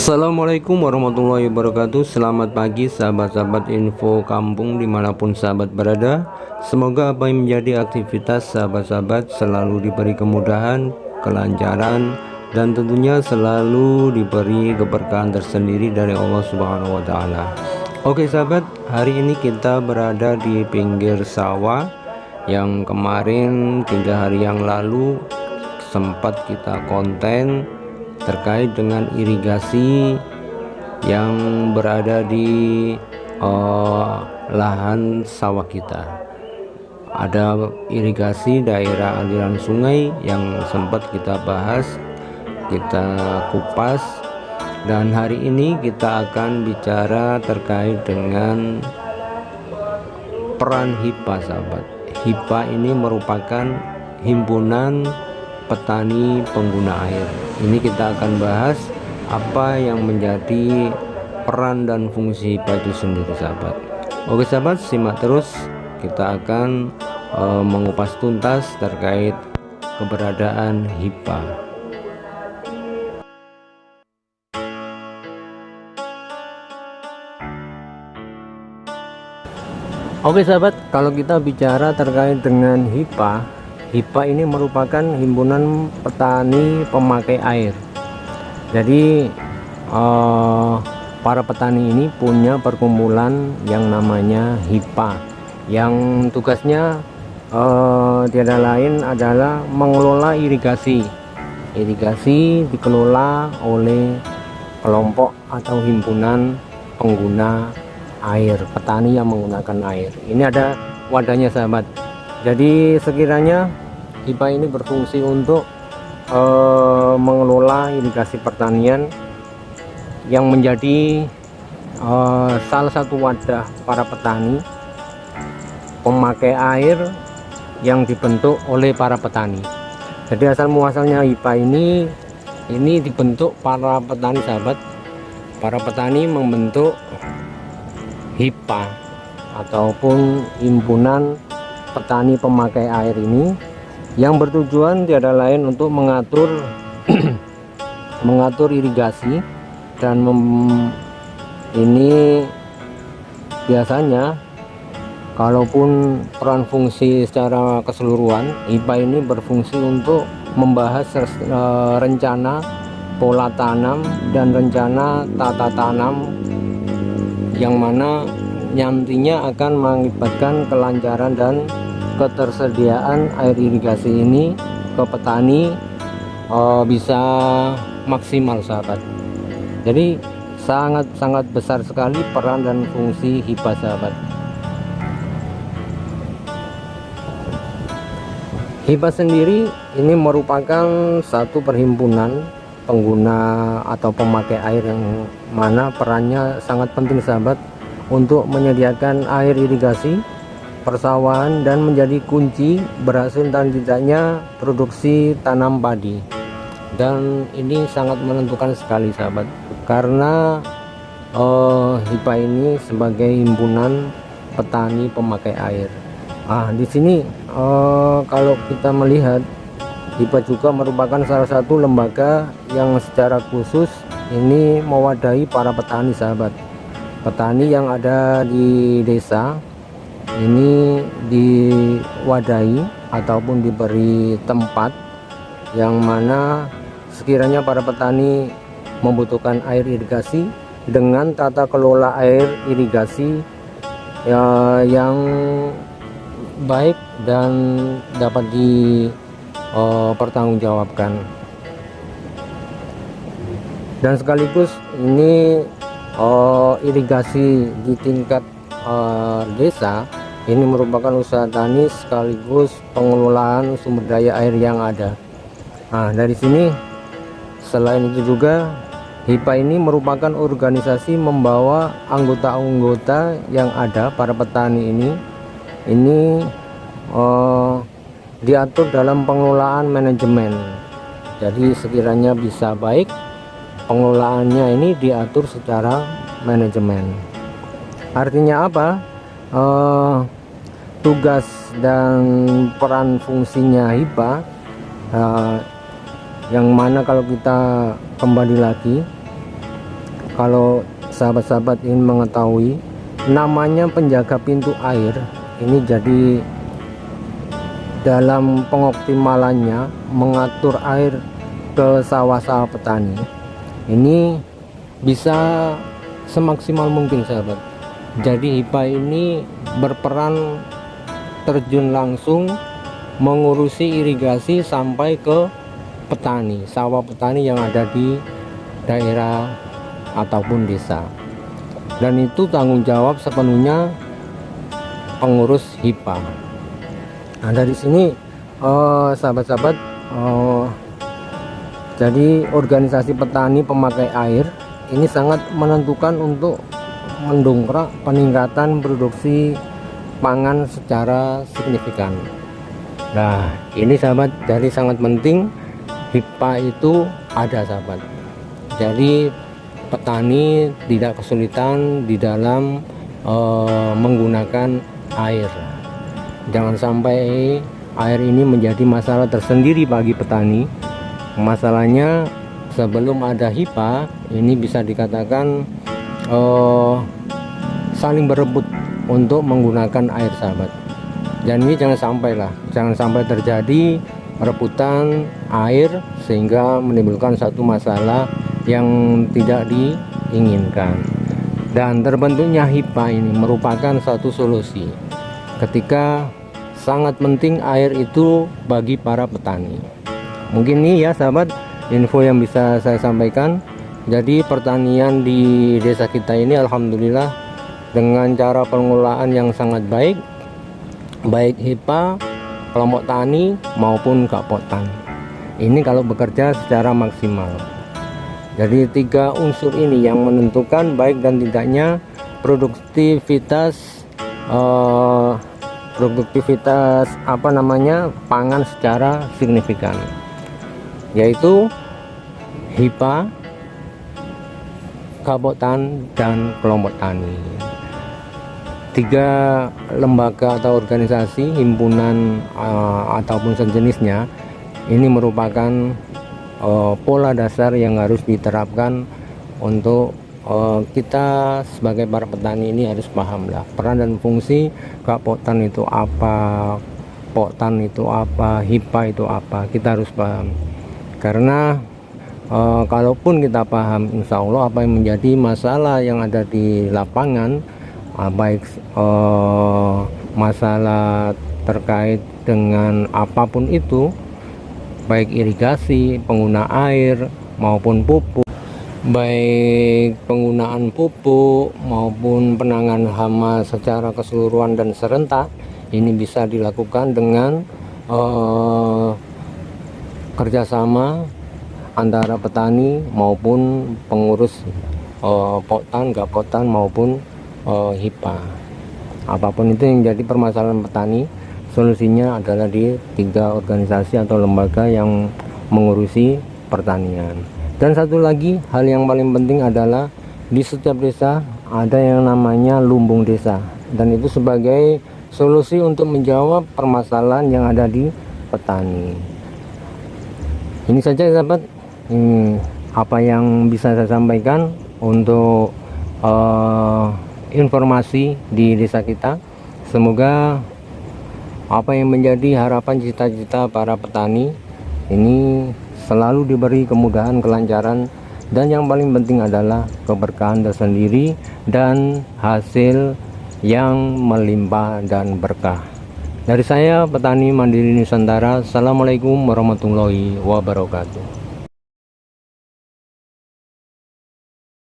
Assalamualaikum warahmatullahi wabarakatuh. Selamat pagi sahabat-sahabat info kampung dimanapun sahabat berada. Semoga apa yang menjadi aktivitas sahabat-sahabat selalu diberi kemudahan, kelancaran, dan tentunya selalu diberi keberkahan tersendiri dari Allah Subhanahu wa Ta'ala. Oke sahabat, hari ini kita berada di pinggir sawah yang kemarin 3 hari yang lalu sempat kita konten terkait dengan irigasi yang berada di lahan sawah kita. Ada irigasi daerah aliran sungai yang sempat kita bahas, kita kupas, dan hari ini kita akan bicara terkait dengan peran HIPA sahabat. HIPA ini merupakan himpunan petani pengguna air. Ini kita akan bahas apa yang menjadi peran dan fungsi HIPA itu sendiri sahabat. Oke sahabat, simak terus, kita akan mengupas tuntas terkait keberadaan HIPA. Oke sahabat, kalau kita bicara terkait dengan HIPA, HIPA ini merupakan himpunan petani pemakai air. Jadi para petani ini punya perkumpulan yang namanya HIPA, yang tugasnya tiada lain adalah mengelola irigasi. Irigasi dikelola oleh kelompok atau himpunan pengguna air, petani yang menggunakan air. Ini ada wadahnya sahabat. Jadi sekiranya HIPA ini berfungsi untuk mengelola irigasi pertanian yang menjadi salah satu wadah para petani pemakai air yang dibentuk oleh para petani. Jadi asal muasalnya HIPA ini dibentuk para petani sahabat. Para petani membentuk HIPA ataupun himpunan petani pemakai air ini yang bertujuan tiada lain untuk mengatur mengatur irigasi dan ini biasanya kalaupun peran fungsi secara keseluruhan, HIPA ini berfungsi untuk membahas rencana pola tanam dan rencana tata tanam yang mana nantinya akan mengakibatkan kelancaran dan ketersediaan air irigasi ini ke petani bisa maksimal sahabat. Jadi sangat besar sekali peran dan fungsi HIPA sahabat. HIPA sendiri ini merupakan satu perhimpunan pengguna atau pemakai air yang mana perannya sangat penting sahabat untuk menyediakan air irigasi persawahan dan menjadi kunci berhasil dan tidaknya produksi tanam padi. Dan ini sangat menentukan sekali sahabat, karena HIPA ini sebagai himpunan petani pemakai air. Di sini kalau kita melihat, HIPA juga merupakan salah satu lembaga yang secara khusus ini mewadahi para petani sahabat. Petani yang ada di desa ini diwadahi ataupun diberi tempat yang mana sekiranya para petani membutuhkan air irigasi dengan tata kelola air irigasi yang baik dan dapat dipertanggungjawabkan. Dan sekaligus ini irigasi di tingkat desa ini merupakan usaha tani sekaligus pengelolaan sumber daya air yang ada. Dari sini selain itu juga HIPA ini merupakan organisasi membawa anggota-anggota yang ada para petani ini diatur dalam pengelolaan manajemen. Jadi sekiranya bisa baik, pengelolaannya ini diatur secara manajemen. Artinya apa? Tugas dan peran fungsinya HIPA yang mana kalau kita kembali lagi kalau sahabat-sahabat ingin mengetahui namanya penjaga pintu air ini, jadi dalam pengoptimalannya mengatur air ke sawah-sawah petani ini bisa semaksimal mungkin sahabat. Jadi HIPA ini berperan terjun langsung mengurusi irigasi sampai ke petani, sawah petani yang ada di daerah ataupun desa, dan itu tanggung jawab sepenuhnya pengurus HIPA. Nah dari sini sahabat-sahabat, jadi organisasi petani pemakai air ini sangat menentukan untuk mendongkrak peningkatan produksi pangan secara signifikan. Nah ini sahabat, jadi sangat penting HIPA itu ada sahabat. Jadi petani tidak kesulitan di dalam menggunakan air. Jangan sampai air ini menjadi masalah tersendiri bagi petani. Masalahnya sebelum ada HIPA ini bisa dikatakan saling berebut untuk menggunakan air sahabat. Dan ini jangan sampai terjadi rebutan air sehingga menimbulkan satu masalah yang tidak diinginkan. Dan terbentuknya HIPA ini merupakan satu solusi ketika sangat penting air itu bagi para petani. Mungkin ini ya sahabat info yang bisa saya sampaikan. Jadi pertanian di desa kita ini alhamdulillah dengan cara pengelolaan yang sangat baik, baik HIPA, kelompok tani maupun Gapoktan. Ini kalau bekerja secara maksimal. Jadi 3 unsur ini yang menentukan baik dan tidaknya produktivitas pangan secara signifikan, yaitu HIPA, Gapoktan, dan kelompok tani. 3 lembaga atau organisasi, himpunan ataupun sejenisnya ini merupakan pola dasar yang harus diterapkan untuk kita sebagai para petani ini harus paham lah peran dan fungsi Gapoktan itu apa, Poktan itu apa, HIPA itu apa. Kita harus paham, karena kalaupun kita paham, insya Allah apa yang menjadi masalah yang ada di lapangan, baik masalah terkait dengan apapun itu, baik irigasi, pengguna air maupun pupuk, baik penggunaan pupuk maupun penanganan hama secara keseluruhan dan serentak, ini bisa dilakukan dengan kerjasama antara petani maupun pengurus Poktan, Gapoktan maupun HIPA. Apapun itu yang jadi permasalahan petani, solusinya adalah di 3 organisasi atau lembaga yang mengurusi pertanian. Dan satu lagi hal yang paling penting adalah di setiap desa ada yang namanya lumbung desa, dan itu sebagai solusi untuk menjawab permasalahan yang ada di petani. Ini saja sahabat, apa yang bisa saya sampaikan untuk informasi di desa kita. Semoga apa yang menjadi harapan cita-cita para petani ini selalu diberi kemudahan, kelancaran, dan yang paling penting adalah keberkahan tersendiri dan hasil yang melimpah dan berkah. Dari saya, Petani Mandiri Nusantara, Assalamualaikum warahmatullahi wabarakatuh.